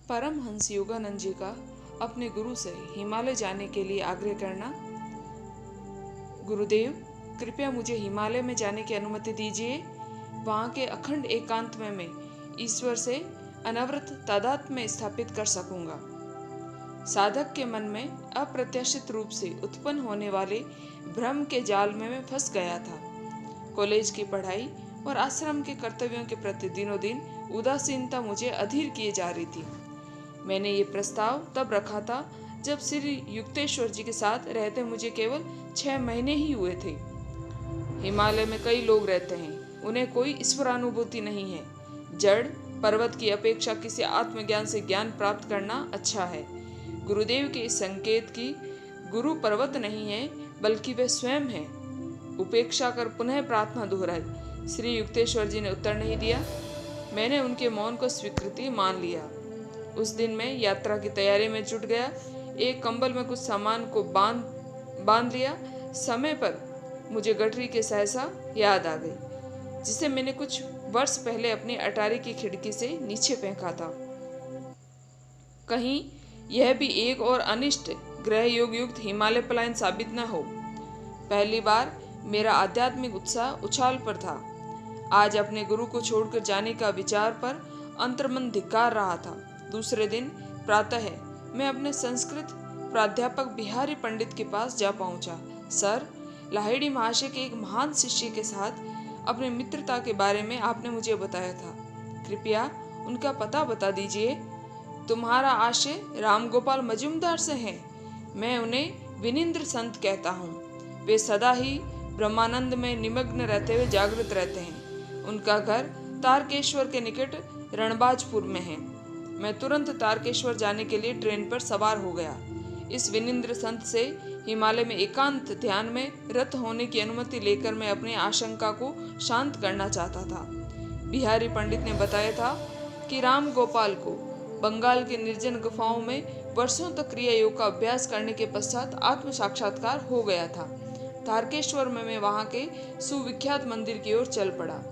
परमहंस योगानंद जी का अपने गुरु से हिमालय जाने के लिए आग्रह करना। गुरुदेव, कृपया मुझे हिमालय में जाने की अनुमति दीजिए। वहाँ के अखंड एकांत में मैं ईश्वर से अनवरत तादात्म्य स्थापित कर सकूंगा। साधक के मन में अप्रत्याशित रूप से उत्पन्न होने वाले भ्रम के जाल में मैं फंस गया था। कॉलेज की पढ़ाई और आश्रम के कर्तव्यों के प्रति दिनों दिन उदासीनता मुझे अधीर किए जा रही थी। मैंने ये प्रस्ताव तब रखा था जब श्री युक्तेश्वर जी के साथ रहते मुझे केवल 6 महीने ही हुए थे। हिमालय में कई लोग रहते हैं, उन्हें कोई ईश्वरानुभूति नहीं है। जड़ पर्वत की अपेक्षा किसी आत्मज्ञान से ज्ञान प्राप्त करना अच्छा है। गुरुदेव के इस संकेत की गुरु पर्वत नहीं है, बल्कि वे स्वयं है। उपेक्षा कर पुनः प्रार्थना दोहराई। श्री युक्तेश्वर जी ने उत्तर नहीं दिया। मैंने उनके मौन को स्वीकृति मान लिया। उस दिन मैं यात्रा की तैयारी में जुट गया। एक कंबल में कुछ सामान को बांध लिया। समय पर मुझे गठरी के सहसा याद आ गई, जिसे मैंने कुछ वर्ष पहले अपनी अटारी की खिड़की से नीचे फेंका था। कहीं यह भी एक और अनिष्ट ग्रह योग युक्त हिमालय पलायन साबित न हो। पहली बार मेरा आध्यात्मिक उत्साह उछाल पर था। आज अपने गुरु को छोड़कर जाने का विचार पर अंतर्मन धिक्कार रहा था। दूसरे दिन प्रातः मैं अपने संस्कृत प्राध्यापक बिहारी पंडित के पास जा पहुंचा। सर, लाहिड़ी महाशय के एक महान शिष्य के साथ अपनी मित्रता के बारे में आपने मुझे बताया था। कृपया उनका पता बता दीजिए। तुम्हारा आशय रामगोपाल मजूमदार से है। मैं उन्हें विनिंद्र संत कहता हूँ। वे सदा ही ब्रह्मानंद में निमग्न रहते हुए जागृत रहते हैं। उनका घर तारकेश्वर के निकट रणबाजपुर में है। मैं तुरंत तारकेश्वर जाने के लिए ट्रेन पर सवार हो गया। इस विनिंद्र संत से हिमालय में एकांत ध्यान में रत होने की अनुमति लेकर मैं अपनी आशंका को शांत करना चाहता था। बिहारी पंडित ने बताया था कि राम गोपाल को बंगाल के निर्जन गुफाओं में वर्षों तक क्रिया योग का अभ्यास करने के पश्चात आत्म साक्षात्कार हो गया था। तारकेश्वर में मैं वहां के सुविख्यात मंदिर की ओर चल पड़ा।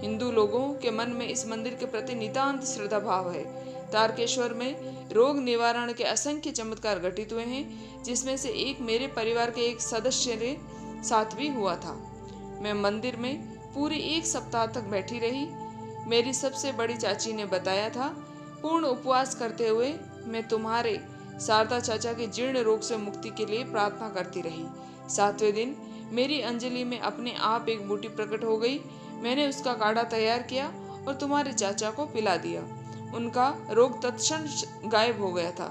हिंदू लोगों के मन में इस मंदिर के प्रति नितांत श्रद्धा भाव है। तारकेश्वर में रोग निवारण के असंख्य चमत्कार घटित हुए हैं, जिसमें से एक मेरे परिवार के एक सदस्य के साथ भी हुआ था। मैं मंदिर में पूरे 1 सप्ताह तक बैठी रही। मेरी सबसे बड़ी चाची ने बताया था, पूर्ण उपवास करते हुए मैं तुम्हारे शारदा चाचा के जीर्ण रोग से मुक्ति के लिए प्रार्थना करती रही। 7वें दिन मेरी अंजलि में अपने आप एक बूटी प्रकट हो गई। मैंने उसका काढ़ा तैयार किया और तुम्हारे चाचा को पिला दिया। उनका रोग तत्क्षण गायब हो गया था।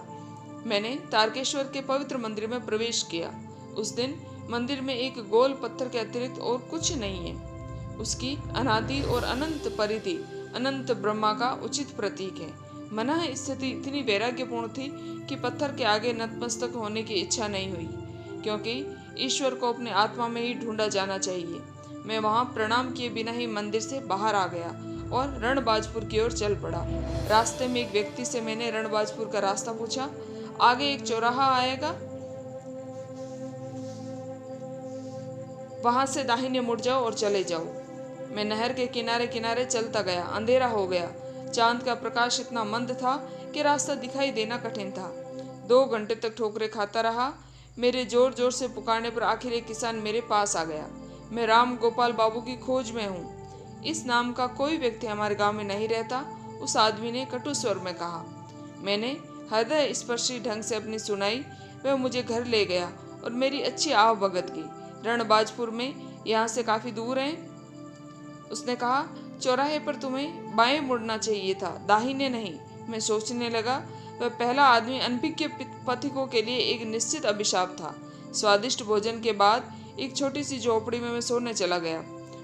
मैंने तारकेश्वर के पवित्र मंदिर में प्रवेश किया। उस दिन मंदिर में एक गोल पत्थर के अतिरिक्त और कुछ नहीं है। उसकी अनादि और अनंत परिधि अनंत ब्रह्मा का उचित प्रतीक है। मनः स्थिति इतनी वैराग्यपूर्ण थी कि पत्थर के आगे नतमस्तक होने की इच्छा नहीं हुई, क्योंकि ईश्वर को अपने आत्मा में ही ढूंढा जाना चाहिए। मैं वहां प्रणाम किए बिना ही मंदिर से बाहर आ गया और रणबाजपुर की ओर चल पड़ा। रास्ते में एक व्यक्ति से मैंने रणबाजपुर का रास्ता पूछा। आगे एक चौराहा आएगा, वहां से दाहिने मुड़ जाओ और चले जाओ। मैं नहर के किनारे किनारे चलता गया। अंधेरा हो गया। चांद का प्रकाश इतना मंद था कि रास्ता दिखाई देना कठिन था। 2 घंटे तक ठोकरें खाता रहा। मेरे जोर जोर से पुकारने पर आखिर एक किसान मेरे पास आ गया। मैं राम गोपाल बाबू की खोज में हूँ। इस नाम का कोई व्यक्ति हमारे गांव में नहीं रहता, उस आदमी ने कटु स्वर में कहा। मैंने हृदय स्पर्शी ढंग से अपनी सुनाई। वह मुझे घर ले गया और मेरी अच्छी आव भगत की। रणबाजपुर में यहाँ से काफी दूर है। उसने कहा, चौराहे पर तुम्हें बाएं मुड़ना चाहिए था, दाहिने नहीं। मैं सोचने लगा, वह पहला आदमी अनभिज्ञ पथिकों के लिए एक निश्चित अभिशाप था। स्वादिष्ट भोजन के बाद एक छोटी सी झोपड़ी में मैं सोने चला गया।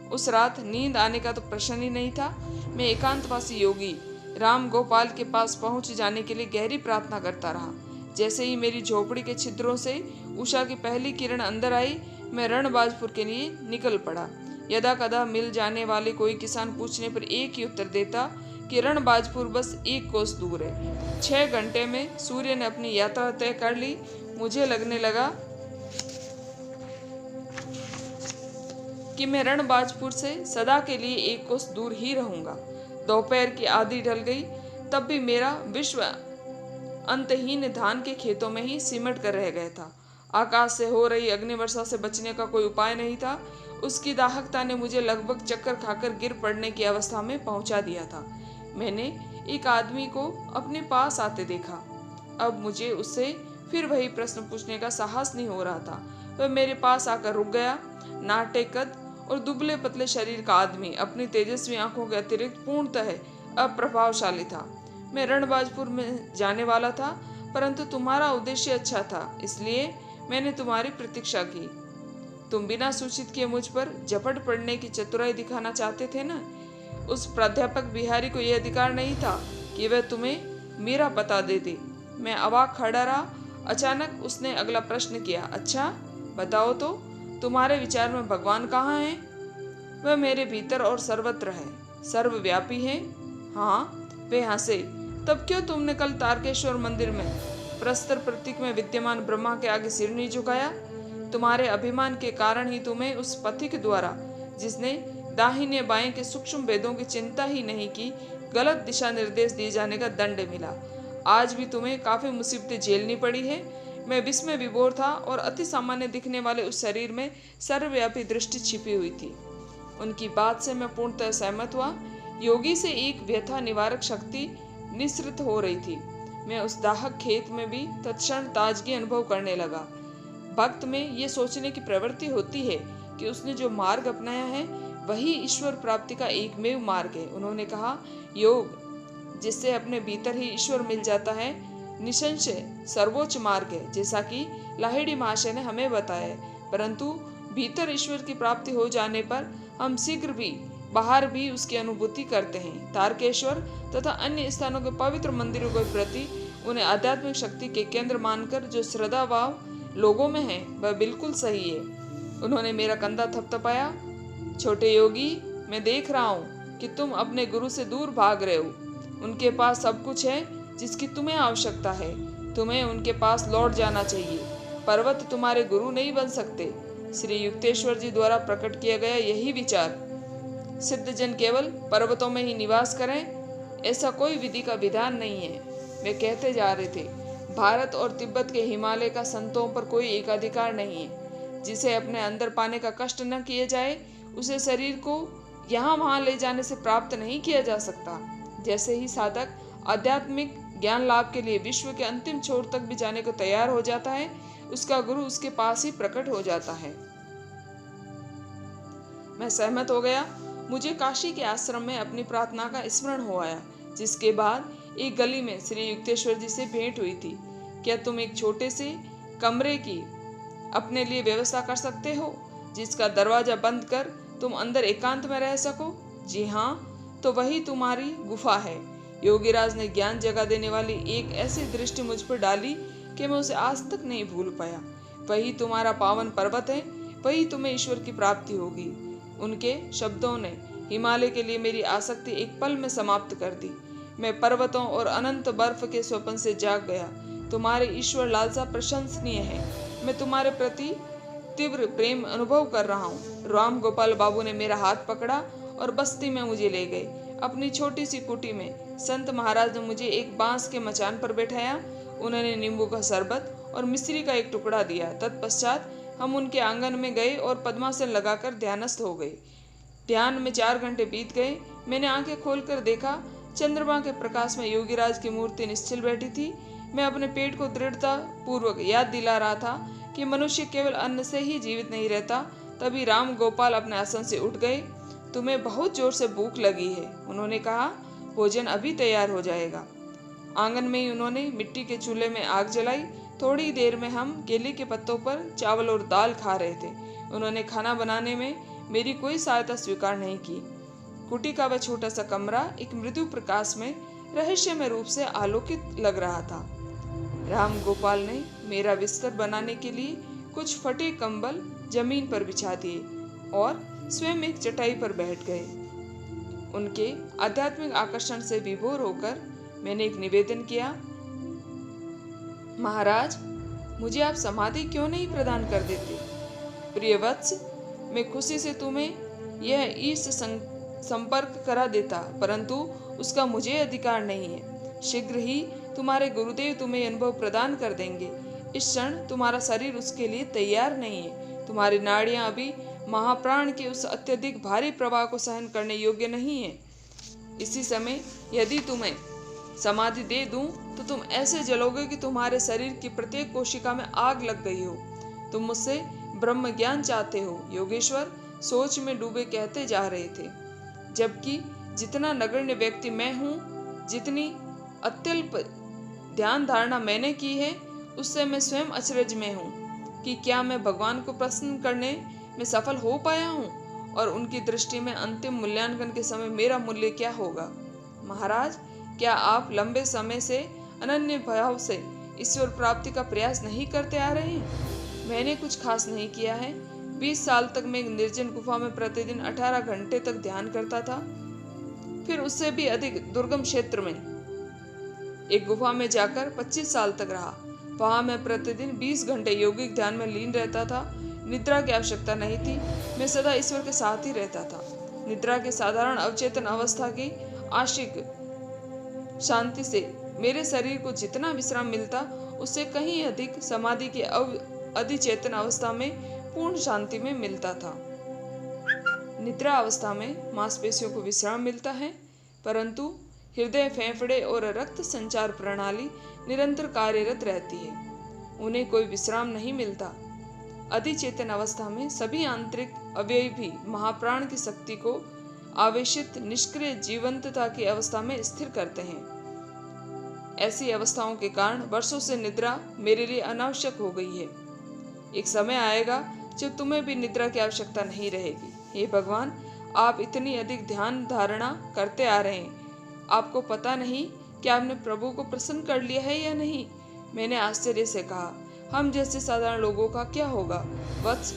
उस रात नींद आने का तो प्रश्न ही नहीं था। मैं एकांतवासी योगी राम गोपाल के पास पहुंच जाने के लिए गहरी प्रार्थना करता रहा। जैसे ही मेरी झोपड़ी के छिद्रों से उषा की पहली किरण अंदर आई, मैं रणबाजपुर के लिए निकल पड़ा। यदा कदा मिल जाने वाले कोई किसान पूछने पर एक ही उत्तर देता कि रणबाजपुर बस 1 कोस दूर है। 6 घंटे में सूर्य ने अपनी यात्रा तय कर ली। मुझे लगने लगा कि मैं रणबाजपुर से सदा के लिए 1 कोस दूर ही रहूंगा। दोपहर की आधी ढल गई, तब भी मेरा विश्व अंतहीन धान के खेतों में ही सिमट कर रह गया था। आकाश से हो रही अग्निवर्षा से बचने का कोई उपाय नहीं था। उसकी दाहकता ने मुझे लगभग चक्कर खाकर गिर पड़ने की अवस्था में पहुंचा दिया था। मैंने एक आदमी को अपने पास आते देखा। अब मुझे उससे फिर वही प्रश्न पूछने का साहस नहीं हो रहा था। वह मेरे पास आकर रुक गया। नाटे कद और दुबले पतले शरीर का आदमी अपनी तेजस्वी आंखों के अतिरिक्त पूर्णतः अप्रभावशाली था। मैं रणबाजपुर में जाने वाला था, परंतु तुम्हारा उद्देश्य अच्छा था, इसलिए मैंने तुम्हारी प्रतीक्षा की। तुम बिना सूचित किए मुझ पर झपट पड़ने की चतुराई दिखाना चाहते थे ना। उस प्राध्यापक बिहारी को यह अधिकार नहीं था कि वह तुम्हें मेरा पता दे दे। मैं अवाक खड़ा रहा। अचानक उसने अगला प्रश्न किया, अच्छा बताओ तो, तुम्हारे विचार में भगवान कहाँ है? वह मेरे भीतर और सर्वत्र है, सर्वव्यापी है। हाँ, वे हंसे। तब क्यों तुमने कल तारकेश्वर मंदिर में प्रस्तर प्रतीक में विद्यमान ब्रह्मा के आगे सिर नहीं झुकाया? तुम्हारे अभिमान के कारण ही तुम्हें उस पथिक द्वारा, जिसने दाहिने बाएं के सूक्ष्म भेदों की चिंता ही नहीं की, गलत दिशा निर्देश दिए जाने का दंड मिला। आज भी तुम्हें काफी मुसीबतें झेलनी पड़ी है। मैं विस्मय विभोर था और अति सामान्य दिखने वाले उस शरीर में सर्वव्यापी दृष्टि छिपी हुई थी। उनकी बात से मैं पूर्णतः सहमत हुआ। योगी से एक व्यथा निवारक शक्ति निसृत हो रही थी। मैं उस दाहक खेत में भी तत्क्षण ताजगी अनुभव करने लगा। भक्त में ये सोचने की प्रवृत्ति होती है कि उसने जो मार्ग अपनाया है वही ईश्वर प्राप्ति का एकमेव मार्ग है। उन्होंने कहा, योग, जिससे अपने भीतर ही ईश्वर मिल जाता है, निसंशय सर्वोच्च मार्ग है, जैसा कि लाहिड़ी महाशय ने हमें बताया है। परंतु भीतर ईश्वर की प्राप्ति हो जाने पर हम शीघ्र भी बाहर भी उसकी अनुभूति करते हैं। तारकेश्वर तथा अन्य स्थानों के पवित्र मंदिरों के प्रति उन्हें आध्यात्मिक शक्ति के केंद्र मानकर जो श्रद्धा भाव लोगों में है वह बिल्कुल सही है। उन्होंने मेरा कंधा थपथपाया। छोटे योगी, मैं देख रहा हूँ कि तुम अपने गुरु से दूर भाग रहे हो। उनके पास सब कुछ है जिसकी तुम्हें आवश्यकता है। तुम्हें उनके पास लौट जाना चाहिए। पर्वत तुम्हारे गुरु नहीं बन सकते। श्री युक्तेश्वर जी द्वारा प्रकट किया गया यही विचार, सिद्ध जन केवल पर्वतों में ही निवास करें, ऐसा कोई विधि का विधान नहीं है। वे कहते जा रहे थे, भारत और तिब्बत के हिमालय का संतों पर कोई एकाधिकार नहीं है। जिसे अपने अंदर पाने का कष्ट न किए जाए, उसे शरीर को यहाँ वहाँ ले जाने से प्राप्त नहीं किया जा सकता। जैसे ही साधक आध्यात्मिक ज्ञान लाभ के लिए विश्व के अंतिम छोर तक भी जाने को तैयार हो जाता है, उसका गुरु उसके पास ही प्रकट हो जाता है। मैं सहमत हो गया। मुझे काशी के आश्रम में अपनी प्रार्थना का स्मरण हो आया, जिसके बाद एक गली में श्री युक्तेश्वर जी से भेंट हुई थी। क्या तुम एक छोटे से कमरे की अपने लिए व्यवस्था कर सकते हो, जिसका दरवाजा बंद कर तुम अंदर एकांत में रह सको? जी हाँ, तो वही तुम्हारी गुफा है। योगीराज ने ज्ञान जगा देने वाली एक ऐसी दृष्टि मुझ पर डाली कि मैं उसे आज तक नहीं भूल पाया। वही तुम्हारा पावन पर्वत है, वही तुम्हें ईश्वर की प्राप्ति होगी। उनके शब्दों ने हिमालय के लिए मेरी आसक्ति एक पल में समाप्त कर दी। मैं पर्वतों और अनंत बर्फ के स्वप्न से जाग गया। तुम्हारे ईश्वर लालसा प्रशंसनीय है। मैं तुम्हारे प्रति तीव्र प्रेम अनुभव कर रहा हूँ। राम गोपाल बाबू ने मेरा हाथ पकड़ा और बस्ती में मुझे ले गए। अपनी छोटी सी कुटी में संत महाराज ने मुझे एक बांस के मचान पर बैठाया। उन्होंने नींबू का शरबत और मिश्री का एक टुकड़ा दिया। तत्पश्चात हम उनके आंगन में गए और पद्मासन लगाकर ध्यानस्थ हो गए। ध्यान में 4 घंटे बीत गए। मैंने आंखें खोलकर देखा, चंद्रमा के प्रकाश में योगीराज की मूर्ति निश्चल बैठी थी। मैं अपने पेट को दृढ़ता पूर्वक याद दिला रहा था कि मनुष्य केवल अन्न से ही जीवित नहीं रहता। तभी राम गोपाल अपने आसन से उठ गए। तुम्हें बहुत जोर से भूख लगी है, उन्होंने कहा। भोजन अभी तैयार हो जाएगा। आंगन में ही उन्होंने मिट्टी के चूल्हे में आग जलाई। थोड़ी देर में हम केले के पत्तों पर चावल और दाल खा रहे थे। उन्होंने खाना बनाने में मेरी कोई सहायता स्वीकार नहीं की। कुटी का वह छोटा सा कमरा एक मृदु प्रकाश में रहस्यमय रूप से आलोकित लग रहा था। राम गोपाल ने मेरा बिस्तर बनाने के लिए कुछ फटे कंबल जमीन पर बिछा दिए और स्वयं एक चटाई पर बैठ गए। उनके आध्यात्मिक आकर्षण से विभोर होकर मैंने एक निवेदन किया, महाराज, मुझे आप समाधि क्यों नहीं प्रदान कर देते? प्रिय वत्स, मैं खुशी से तुम्हें यह ईश संपर्क करा देता, परंतु उसका मुझे अधिकार नहीं है। शीघ्र ही तुम्हारे गुरुदेव तुम्हें अनुभव प्रदान कर देंगे। इस क्षण तुम्हारा शरीर उसके लिए तैयार नहीं है। तुम्हारी नाड़ियां अभी महाप्राण के उस अत्यधिक भारी प्रवाह को सहन करने योग्य नहीं है। इसी समय यदि तुम्हें समाधि दे दूं तो तुम ऐसे जलोगे कि तुम्हारे शरीर की प्रत्येक कोशिका में आग लग गई हो। तुम मुझसे ब्रह्म ज्ञान चाहते हो, योगेश्वर सोच में डूबे कहते जा रहे थे। जबकि जितना नगण्य व्यक्ति मैं हूँ, जितनी अत्यल्प ध्यान धारणा मैंने की है, उससे मैं स्वयं अचरज में हूँ कि क्या मैं भगवान को प्रसन्न करने में सफल हो पाया हूँ और उनकी दृष्टि में अंतिम मूल्यांकन के समय मेरा मूल्य क्या होगा। महाराज, क्या आप लंबे समय से अनन्य भाव से ईश्वर प्राप्ति का प्रयास नहीं करते आ रहे हैं? मैंने कुछ खास नहीं किया है। 20 साल तक मैं एक निर्जन गुफा में प्रतिदिन 18 घंटे तक ध्यान करता था। फिर उससे भी अधिक दुर्गम क्षेत्र में एक गुफा में जाकर 25 साल तक रहा। वहां मैं प्रतिदिन 20 घंटे यौगिक ध्यान में लीन रहता था। निद्रा की आवश्यकता नहीं थी। मैं सदा ईश्वर के साथ ही रहता था। निद्रा की साधारण अवचेतन अवस्था की आशिक शांति से मेरे शरीर को जितना विश्राम मिलता, उससे कहीं अधिक समाधि की अधिचेतन अवस्था में पूर्ण शांति में मिलता था। निद्रा अवस्था में मांसपेशियों को विश्राम मिलता है, परंतु हृदय, फेफड़े और रक्त संचार प्रणाली निरंतर कार्यरत रहती है। उन्हें कोई विश्राम नहीं मिलता। अधिचेतन अवस्था में सभी आंतरिक अवयव भी महाप्राण की शक्ति को आवेशित निष्क्रिय जीवंतता की अवस्था में स्थिर करते हैं। ऐसी अवस्थाओं के कारण वर्षों से निद्रा मेरे लिए अनावश्यक हो गई है। एक समय आएगा जब तुम्हें भी निद्रा की आवश्यकता नहीं रहेगी। हे भगवान, आप इतनी अधिक ध्यान धारणा करते आ रहे हैं, आपको पता नहीं कि आपने प्रभु को प्रसन्न कर लिया है या नहीं। मैंने आश्चर्य से कहा, हम जैसे साधारण लोगों का क्या होगा? वत्स,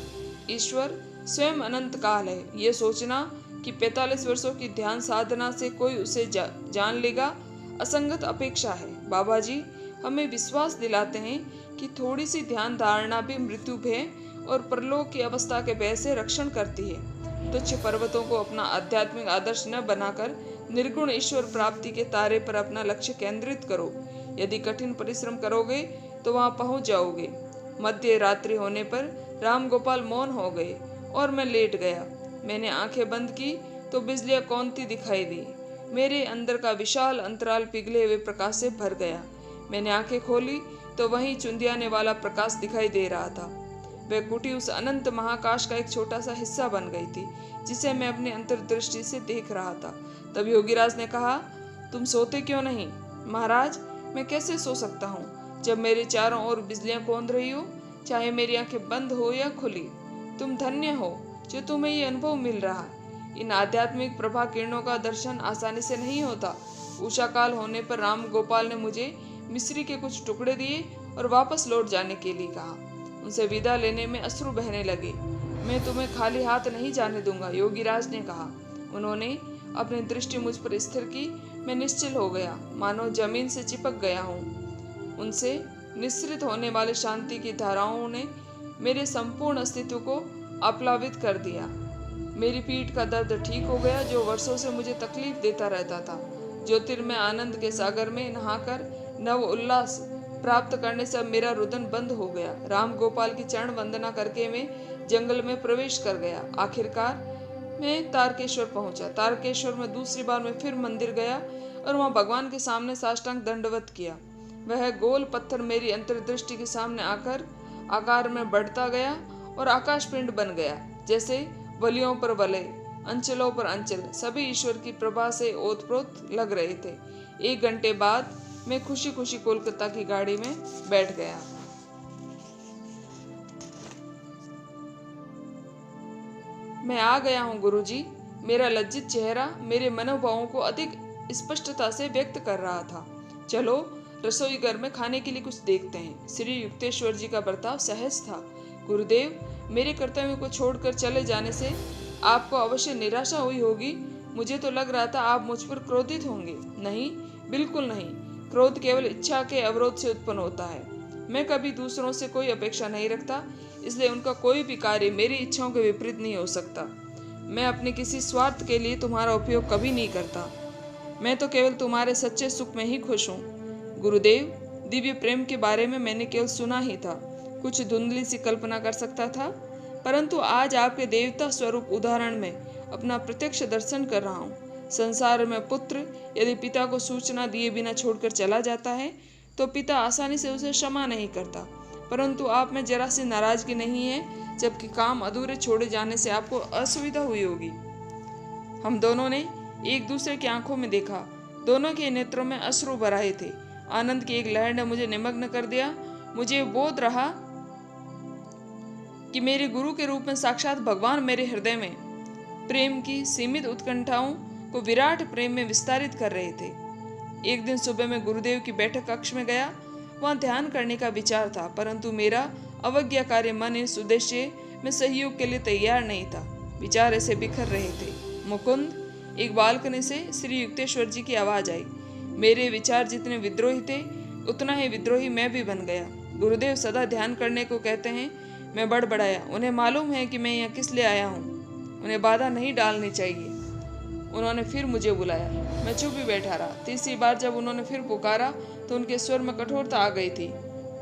ईश्वर स्वयं अनंत काल है। ये सोचना कि 45 वर्षों की ध्यान साधना से कोई उसे जान लेगा, असंगत अपेक्षा है। बाबा जी हमें विश्वास दिलाते हैं कि थोड़ी सी ध्यान धारणा भी मृत्यु भय और परलोक की अवस्था के भय से रक्षण करती है। तुच्छ पर्वतों को अपना आध्यात्मिक आदर्श न बनाकर निर्गुण ईश्वर प्राप्ति के तारे पर अपना लक्ष्य केंद्रित करो। यदि कठिन परिश्रम करोगे तो वहां पहुंच जाओगे। मध्य रात्रि होने पर राम गोपाल मौन हो गए और मैं लेट गया। मैंने आंखें बंद की तो बिजलियां कौंती दिखाई दी। मेरे अंदर का विशाल अंतराल पिघले हुए प्रकाश से भर गया। मैंने आंखें खोली तो वहीं चुंदियाने वाला प्रकाश दिखाई दे रहा था। वह कुटी उस अनंत महाकाश का एक छोटा सा हिस्सा बन गई थी, जिसे मैं अपनी अंतर्दृष्टि से देख रहा था। तब योगीराज ने कहा, तुम सोते क्यों नहीं? महाराज, मैं कैसे सो सकता हूँ जब मेरे चारों ओर बिजलियां कौंध रही हो, चाहे मेरी आंखें बंद हो या खुली। तुम धन्य हो जो तुम्हें ये अनुभव मिल रहा है। इन आध्यात्मिक प्रभा किरणों का दर्शन आसानी से नहीं होता। उषा काल होने पर राम गोपाल ने मुझे मिश्री के कुछ टुकड़े दिए और वापस लौट जाने के लिए कहा। उनसे विदा लेने में अश्रु बहने लगे। मैं तुम्हें खाली हाथ नहीं जाने दूंगा, योगीराज ने कहा। उन्होंने अपनी दृष्टि मुझ पर स्थिर की। मैं निश्चल हो गया, मानो जमीन से चिपक गया हूँ। उनसे निःसृत होने वाले शांति की धाराओं ने मेरे संपूर्ण अस्तित्व को आप्लावित कर दिया। मेरी पीठ का दर्द ठीक हो गया, जो वर्षों से मुझे तकलीफ देता रहता था। ज्योतिर्मय आनंद के सागर में नहाकर नव उल्लास प्राप्त करने से अब मेरा रुदन बंद हो गया। राम गोपाल की चरण वंदना करके मैं जंगल में प्रवेश कर गया। आखिरकार मैं तारकेश्वर पहुंचा। तारकेश्वर में दूसरी बार मैं फिर मंदिर गया और वहां भगवान के सामने साष्टांग दंडवत किया। वह गोल पत्थर मेरी अंतर्दृष्टि के सामने आकर आकार में बढ़ता गया और आकाश पिंड बन गया। जैसे वलियों पर वलय, अंचलों पर अंचल सभी ईश्वर की प्रभा से ओतप्रोत लग रहे थे। 1 घंटे बाद मैं खुशी खुशी कोलकाता की गाड़ी में बैठ गया। मैं आ गया हूँ गुरुजी। मेरा लज्जित चेहरा मेरे मनोभावों को अधिक स्पष्टता से व्यक्त कर रहा था। चलो रसोई घर में खाने के लिए कुछ देखते हैं। श्री युक्तेश्वर जी का बर्ताव सहज था। गुरुदेव, मेरे कर्तव्यों को छोड़कर चले जाने से आपको अवश्य निराशा हुई होगी। मुझे तो लग रहा था आप मुझ पर क्रोधित होंगे। नहीं, बिल्कुल नहीं। क्रोध केवल इच्छा के अवरोध से उत्पन्न होता है। मैं कभी दूसरों से कोई अपेक्षा नहीं रखता, इसलिए उनका कोई भी कार्य मेरी इच्छाओं के विपरीत नहीं हो सकता। मैं अपने किसी स्वार्थ के लिए तुम्हारा उपयोग कभी नहीं करता। मैं तो केवल तुम्हारे सच्चे सुख में ही खुश हूँ। गुरुदेव, दिव्य प्रेम के बारे में मैंने केवल सुना ही था, कुछ धुंधली सी कल्पना कर सकता था, परंतु आज आपके देवता स्वरूप उदाहरण में अपना प्रत्यक्ष दर्शन कर रहा हूँ। संसार में पुत्र यदि पिता को सूचना दिए बिना छोड़कर चला जाता है तो पिता आसानी से उसे क्षमा नहीं करता, परंतु आप में जरा सी नाराजगी नहीं है, जबकि काम अधूरे छोड़े जाने से आपको असुविधा हुई होगी। हम दोनों ने एक दूसरे की आंखों में देखा। दोनों के नेत्रों में अश्रु भराए थे। आनंद की एक लहर ने मुझे निमग्न कर दिया। मुझे बोध रहा कि मेरे गुरु के रूप में साक्षात भगवान मेरे हृदय में प्रेम की सीमित उत्कंठाओं को विराट प्रेम में विस्तारित कर रहे थे। एक दिन सुबह मैं गुरुदेव की बैठक कक्ष में गया। वहां ध्यान करने का विचार था, परंतु मेरा अवज्ञाकारी मन इस उद्देश्य में सहयोग के लिए तैयार नहीं था। विचार ऐसे बिखर रहे थे। मुकुंद, एक बालकनी से श्री युक्तेश्वर जी की आवाज आई। मेरे विचार जितने विद्रोही थे उतना ही विद्रोही मैं भी बन गया। गुरुदेव सदा ध्यान करने को कहते हैं। मैं बड़बड़ाया। उन्हें मालूम है कि मैं यहाँ किस लिए आया हूँ। उन्हें बाधा नहीं डालनी चाहिए। उन्होंने फिर मुझे बुलाया। मैं चुप ही बैठा रहा। तीसरी बार जब उन्होंने फिर पुकारा तो उनके स्वर में कठोरता आ गई थी।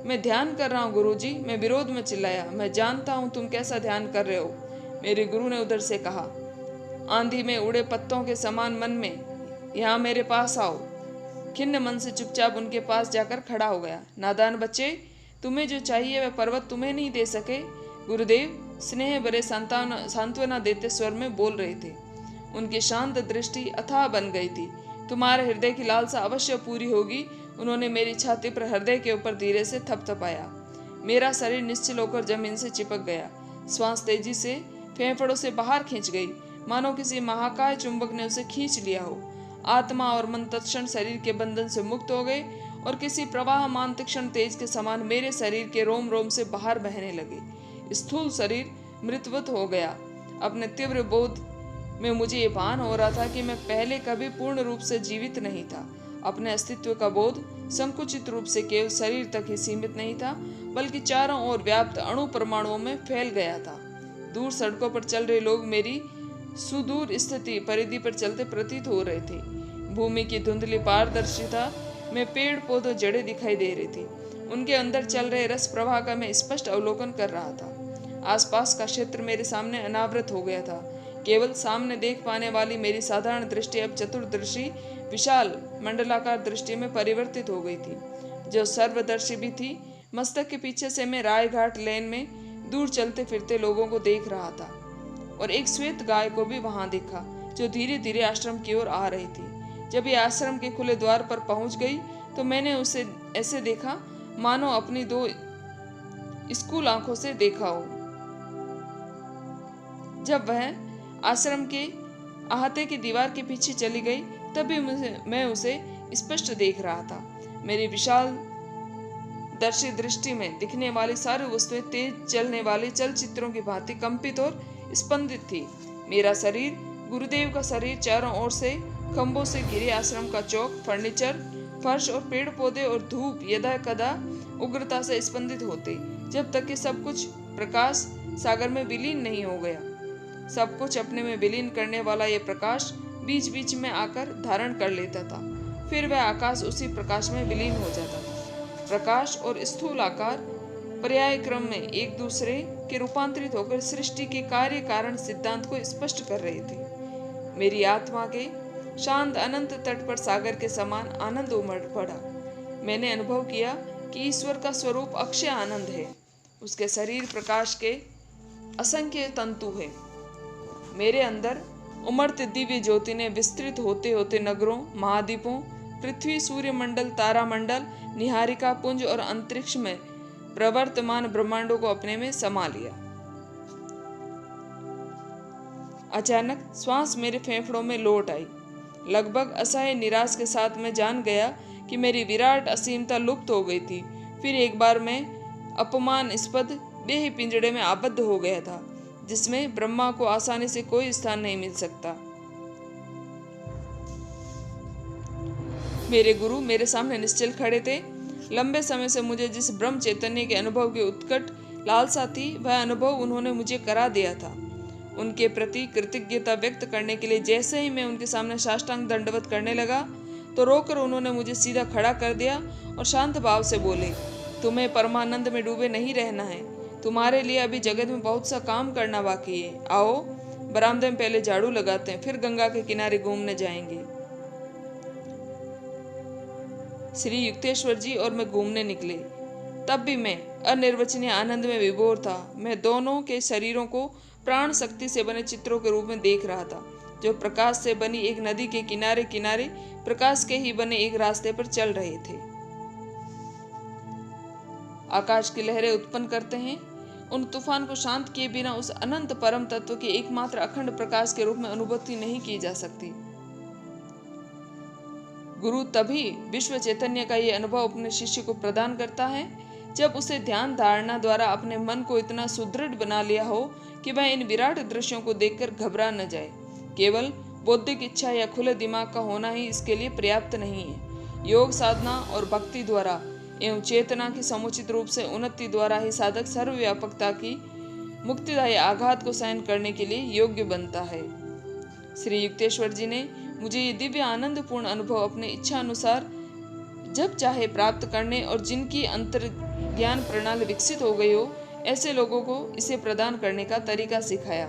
मैं ध्यान कर रहा हूँ गुरुजी, मैं विरोध में चिल्लाया। मैं जानता हूँ तुम कैसा ध्यान कर रहे हो, मेरे गुरु ने उधर से कहा। आंधी में उड़े पत्तों के समान मन में यहाँ मेरे पास आओ। खिन्न मन से चुपचाप उनके पास जाकर खड़ा हो गया। नादान बच्चे, तुम्हें जो चाहिए वह पर्वत तुम्हें नहीं दे सके, गुरुदेव स्नेह भरे सांत्वना देते स्वर में बोल रहे थे। उनकी शांत दृष्टि अथाह बन गई थी। तुम्हारे हृदय की लालसा अवश्य पूरी होगी। उन्होंने मेरी छाती पर हृदय के ऊपर धीरे से थपथपाया। मेरा शरीर निश्चल होकर जमीन से चिपक गया। श्वास तेजी से फेफड़ों से बाहर खींच गई, मानो किसी महाकाय चुंबक ने उसे खींच लिया हो। आत्मा और मन तत्क्षण शरीर के बंधन से मुक्त हो गए और किसी प्रवाहमान तीक्ष्ण तेज के समान मेरे शरीर के रोम रोम से बाहर बहने लगे। स्थूल शरीर मृतवत हो गया। अपने तीव्र बोध में मुझे ये भान हो रहा था कि मैं पहले कभी पूर्ण रूप से जीवित नहीं था। अपने अस्तित्व का बोध संकुचित रूप से केवल शरीर तक ही सीमित नहीं था, बल्कि चारों ओर व्याप्त अणु परमाणुओं में फैल गया था। दूर सड़कों पर चल रहे लोग मेरी सुदूर स्थिति परिधि पर चलते प्रतीत हो रहे थे। भूमि की धुंधली पारदर्शिता में पेड़ पौधे जड़ें दिखाई दे रही थी। उनके अंदर चल रहे रस प्रवाह का मैं स्पष्ट अवलोकन कर रहा था। आसपास का क्षेत्र मेरे सामने अनावृत हो गया था। केवल सामने देख पाने वाली मेरी साधारण दृष्टि अब चतुर्दर्शी विशाल मंडलाकार दृष्टि में परिवर्तित हो गई थी, जो सर्वदर्शी भी थी। मस्तक के पीछे से मैं रायघाट लेन में दूर चलते फिरते लोगों को देख रहा था और एक श्वेत गाय को भी वहां देखा, जो धीरे धीरे आश्रम की ओर आ रही थी। जब ये आश्रम के खुले द्वार पर पहुंच गई तो मैंने उसे ऐसे देखा मानो अपनी दो स्कूल आंखों से देखा हो। जब वह आश्रम के अहाते की दीवार के पीछे चली गई तब भी मैं उसे स्पष्ट देख रहा था। मेरी विशाल दर्शी दृष्टि में दिखने वाली सारी वस्तुएं तेज चलने वाले चलचित्रों की भांति कंपित और स्पंदित थी। मेरा शरीर, गुरुदेव का शरीर, चारों ओर से खंभों से घिरे आश्रम का चौक, फर्नीचर, फर्श और पेड़ पौधे और धूप यदा कदा उग्रता से स्पंदित होते, जब तक कि सब कुछ प्रकाश सागर में विलीन नहीं हो गया। सब कुछ अपने में विलीन करने वाला यह प्रकाश बीच बीच में आकर धारण कर लेता था, फिर वह आकाश उसी प्रकाश में विलीन हो जाता था। प्रकाश और स्थूल आकार पर्याय क्रम में एक दूसरे के रूपांतरित होकर सृष्टि के कार्य कारण सिद्धांत को स्पष्ट कर रहे थे। मेरी आत्मा के शांत अनंत तट पर सागर के समान आनंद उमड़ पड़ा। मैंने अनुभव किया कि ईश्वर का स्वरूप अक्षय आनंद है। उसके शरीर प्रकाश के असंख्य तंतु हैं। मेरे अंदर उमड़ते दिव्य ज्योति ने विस्तृत होते होते नगरों, महाद्वीपों, पृथ्वी, सूर्यमंडल, तारामंडल, निहारिका पुंज और अंतरिक्ष में प्रवर्तमान ब्रह्मांडों को अपने में समा लिया। अचानक श्वास मेरे फेफड़ों में लौट आई। लगभग असहाय निराश के साथ मैं जान गया कि मेरी विराट असीमता लुप्त हो गई थी। फिर एक बार मैं अपमानस्पद देह पिंजड़े में आबद्ध हो गया था, जिसमें ब्रह्मा को आसानी से कोई स्थान नहीं मिल सकता। मेरे गुरु मेरे सामने निश्चल खड़े थे। लंबे समय से मुझे जिस ब्रह्म चैतन्य के अनुभव की उत्कट लालसा थी, वह अनुभव उन्होंने मुझे करा दिया था। उनके प्रति कृतज्ञता व्यक्त करने के लिए जैसे ही मैं उनके सामने साष्टांग दंडवत करने लगा तो रोककर उन्होंने मुझे सीधा खड़ा कर दिया और शांत भाव से बोले, तुम्हें परमानंद में डूबे नहीं रहना है। तुम्हारे लिए अभी जगत में बहुत सा काम करना बाकी है। आओ बरामदे में पहले झाड़ू लगाते हैं, फिर गंगा के किनारे घूमने जाएंगे। श्री युक्तेश्वर जी और मैं घूमने निकले। तब भी मैं अनिर्वचनीय आनंद में विभोर था। मैं दोनों के शरीरों को प्राण शक्ति से बने चित्रों के रूप में देख रहा था, जो प्रकाश से बनी एक नदी के किनारे किनारे प्रकाश के ही बने एक रास्ते पर चल रहे थे। आकाश की लहरें उत्पन्न करते हैं, उन तूफान को शांत किए बिना उस अनंत परम तत्व के एकमात्र अखंड प्रकाश के रूप में अनुभूति नहीं की जा सकती। गुरु तभी विश्व चैतन्य का ये अनुभव अपने शिष्य को प्रदान करता है जब उसे ध्यान धारणा द्वारा अपने मन को इतना सुदृढ़ बना लिया हो कि वह इन विराट दृश्यों को देखकर घबरा न जाए। केवल बौद्धिक इच्छा या खुले दिमाग का होना ही इसके लिए पर्याप्त नहीं है। योग साधना और भक्ति द्वारा एवं चेतना की समुचित रूप से उन्नति द्वारा ही साधक सर्वव्यापकता की मुक्तिदायी आघात को सहन करने के लिए योग्य बनता है। श्री युक्तेश्वर जी ने मुझे ये दिव्य आनंदपूर्ण अनुभव अपने इच्छा अनुसार जब चाहे प्राप्त करने और जिनकी अंतर्ज्ञान प्रणाली विकसित हो गई हो ऐसे लोगों को इसे प्रदान करने का तरीका सिखाया।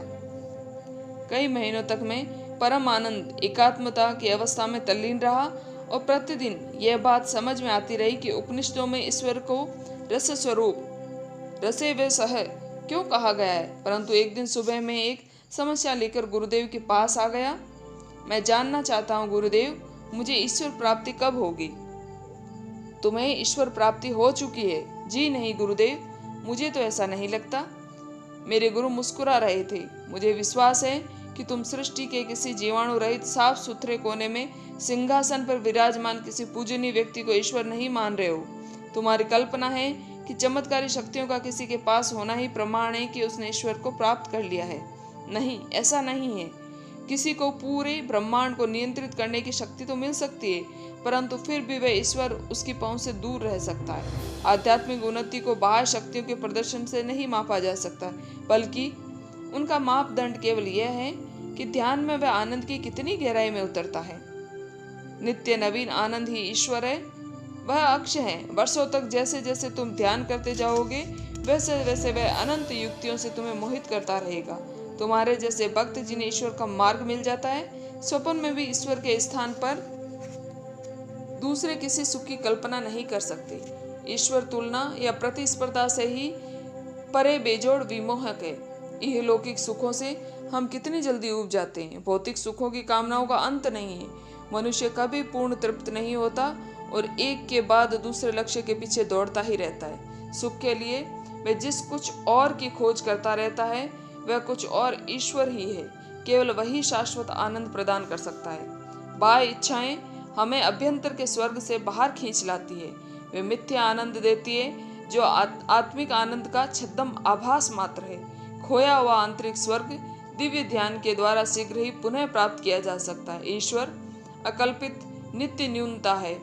कई महीनों तक मैं परम आनंद एकात्मता की अवस्था में तल्लीन रहा और प्रतिदिन यह बात समझ में आती रही कि उपनिषदों में ईश्वर को रस स्वरूप रसे वे सह क्यों कहा गया है। परंतु एक दिन सुबह में एक समस्या लेकर गुरुदेव के पास आ गया। मैं जानना चाहता हूँ गुरुदेव, मुझे ईश्वर प्राप्ति कब होगी? तुम्हें ईश्वर प्राप्ति हो चुकी है। जी नहीं गुरुदेव, मुझे तो ऐसा नहीं लगता। मेरे गुरु मुस्कुरा रहे थे। मुझे विश्वास है कि तुम सृष्टि के किसी जीवाणु रहित साफ सुथरे कोने में सिंहासन पर विराजमान किसी पूजनीय व्यक्ति को ईश्वर नहीं मान रहे हो। तुम्हारी कल्पना है कि चमत्कारी शक्तियों का किसी के पास होना ही प्रमाण है कि उसने ईश्वर को प्राप्त कर लिया है। नहीं, ऐसा नहीं है। किसी को पूरे ब्रह्मांड को नियंत्रित करने की शक्ति तो मिल सकती है, परंतु फिर भी वह ईश्वर उसकी पहुंच से दूर रह सकता है। आध्यात्मिक उन्नति को बाह्य शक्तियों के प्रदर्शन से नहीं मापा जा सकता, बल्कि उनका मापदंड केवल यह है कि ध्यान में वह आनंद की कितनी गहराई में उतरता है। नित्य नवीन आनंद ही ईश्वर है, वह अक्ष है। वर्षों तक जैसे जैसे तुम ध्यान करते जाओगे वैसे वैसे वह अनंत युक्तियों से तुम्हें मोहित करता रहेगा। तुम्हारे जैसे भक्त जिन्हें ईश्वर का मार्ग मिल जाता है, स्वप्न में भी ईश्वर के स्थान पर दूसरे किसी सुख की कल्पना नहीं कर सकते। ईश्वर तुलना या प्रतिस्पर्धा से ही परे बेजोड़ विमोहक है। यह लौकिक सुखों से हम कितनी जल्दी ऊब जाते हैं। भौतिक सुखों की कामनाओं का अंत नहीं है। मनुष्य कभी पूर्ण तृप्त नहीं होता और एक के बाद दूसरे लक्ष्य के पीछे दौड़ता ही रहता है। सुख के लिए वह जिस कुछ और की खोज करता रहता है वह कुछ और ईश्वर ही है। केवल वही शाश्वत आनंद प्रदान कर सकता है। बाह्य इच्छाएं हमें अभ्यंतर के स्वर्ग से बाहर खींच लाती है। वे मिथ्या आनंद देती है जो आत्मिक आनंद का छद्म आभास मात्र है। खोया हुआ आंतरिक स्वर्ग दिव्य ध्यान के द्वारा शीघ्र ही पुनः प्राप्त किया जा सकता है। ईश्वर अकल्पित नित्य न्यूनता है,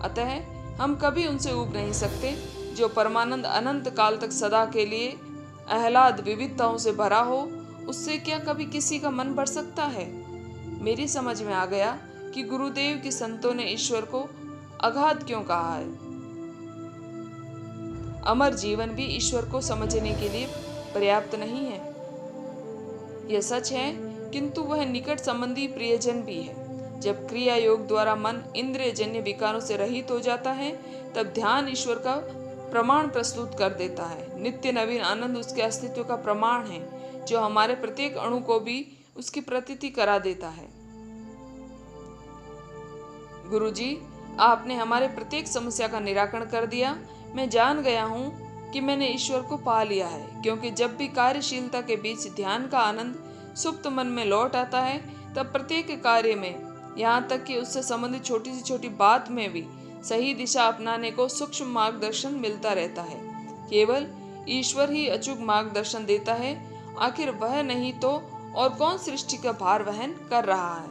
अतः हम कभी उनसे ऊब नहीं सकते। जो परमानंद अनंत काल तक सदा के लिए आह्लाद विविधताओं से भरा हो, उससे क्या कभी किसी का मन भर सकता है? मेरी समझ में आ गया कि गुरुदेव की संतों ने ईश्वर को अगाध क्यों कहा है। अमर जीवन भी ईश्वर को समझने के लिए पर्याप्त नहीं है। यह सच है, किंतु वह निकट संबंधी प्रियजन भी है। जब क्रिया योग द्वारा मन इंद्रियजन्य विकारों से रहित हो जाता है, तब ध्यान ईश्वर का प्रमाण प्रस्तुत कर देता है। नित्य नवीन आनंद उसके अस्तित्व का प्रमाण है, जो हमारे प्रत्येक अणु को भी उसकी प्रतीति करा देता है। गुरुजी, आपने हमारे प्रत्येक समस्या का निराकरण कर दिया। मैं जान गया हूँ कि मैंने ईश्वर को पा लिया है, क्योंकि जब भी कार्यशीलता के बीच ध्यान का आनंद सुप्त मन में लौट आता है, तब प्रत्येक कार्य में, यहाँ तक कि उससे संबंधित छोटी से छोटी बात में भी सही दिशा अपनाने को सूक्ष्म मार्गदर्शन मिलता रहता है। केवल ईश्वर ही अचूक मार्गदर्शन देता है। आखिर वह नहीं तो और कौन सृष्टि का भार वहन कर रहा है?